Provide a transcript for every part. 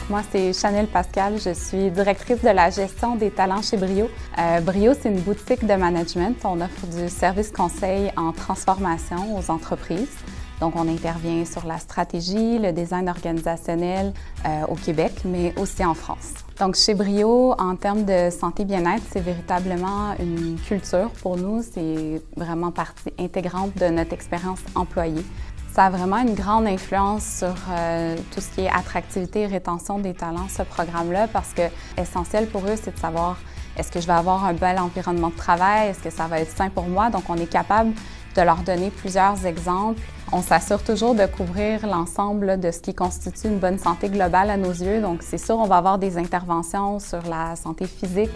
Moi, c'est Chanel Pascal. Je suis directrice de la gestion des talents chez Brio. Brio, c'est une boutique de management. On offre du service conseil en transformation aux entreprises. Donc, on intervient sur la stratégie, le design organisationnel au Québec, mais aussi en France. Donc, chez Brio, en termes de santé bien-être, c'est véritablement une culture pour nous. C'est vraiment partie intégrante de notre expérience employée. Ça a vraiment une grande influence sur tout ce qui est attractivité et rétention des talents, ce programme-là, parce que essentiel pour eux, c'est de savoir est-ce que je vais avoir un bel environnement de travail, est-ce que ça va être sain pour moi? Donc, on est capable de leur donner plusieurs exemples. On s'assure toujours de couvrir l'ensemble de ce qui constitue une bonne santé globale à nos yeux. Donc, c'est sûr, on va avoir des interventions sur la santé physique.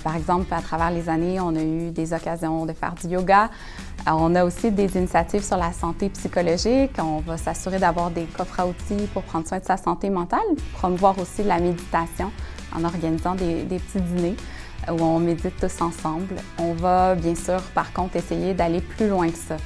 Par exemple, à travers les années, on a eu des occasions de faire du yoga. On a aussi des initiatives sur la santé psychologique. On va s'assurer d'avoir des coffres à outils pour prendre soin de sa santé mentale, promouvoir aussi la méditation en organisant des petits dîners où on médite tous ensemble. On va bien sûr, par contre, essayer d'aller plus loin que ça.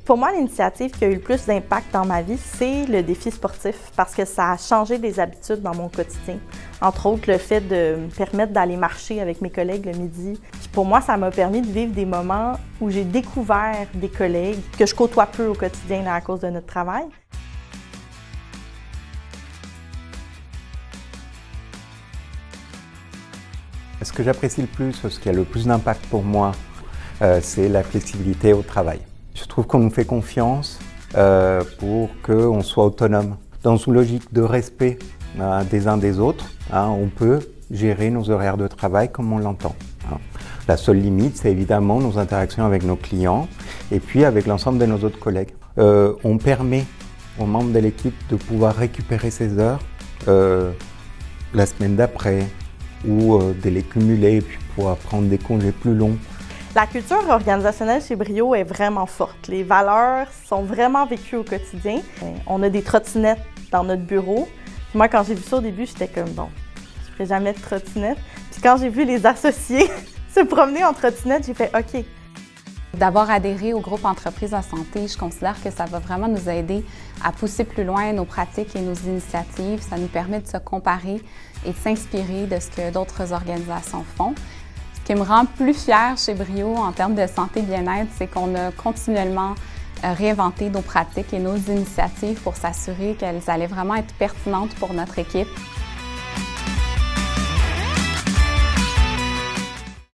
Pour moi, l'initiative qui a eu le plus d'impact dans ma vie, c'est le défi sportif parce que ça a changé des habitudes dans mon quotidien. Entre autres, le fait de me permettre d'aller marcher avec mes collègues le midi. Puis pour moi, ça m'a permis de vivre des moments où j'ai découvert des collègues que je côtoie peu au quotidien à cause de notre travail. Ce que j'apprécie le plus, ce qui a le plus d'impact pour moi, c'est la flexibilité au travail. Je trouve qu'on nous fait confiance pour qu'on soit autonome. Dans une logique de respect des uns des autres, on peut gérer nos horaires de travail comme on l'entend. La seule limite, c'est évidemment nos interactions avec nos clients et puis avec l'ensemble de nos autres collègues. On permet aux membres de l'équipe de pouvoir récupérer ces heures la semaine d'après ou de les cumuler et puis pouvoir prendre des congés plus longs. La culture organisationnelle chez Brio est vraiment forte. Les valeurs sont vraiment vécues au quotidien. On a des trottinettes dans notre bureau. Puis moi, quand j'ai vu ça au début, j'étais comme bon, je ne ferai jamais de trottinette. Puis quand j'ai vu les associés se promener en trottinette, j'ai fait OK. D'avoir adhéré au groupe Entreprises en santé, je considère que ça va vraiment nous aider à pousser plus loin nos pratiques et nos initiatives. Ça nous permet de se comparer et de s'inspirer de ce que d'autres organisations font. Ce qui me rend plus fière chez Brio en termes de santé et bien-être, c'est qu'on a continuellement réinventé nos pratiques et nos initiatives pour s'assurer qu'elles allaient vraiment être pertinentes pour notre équipe.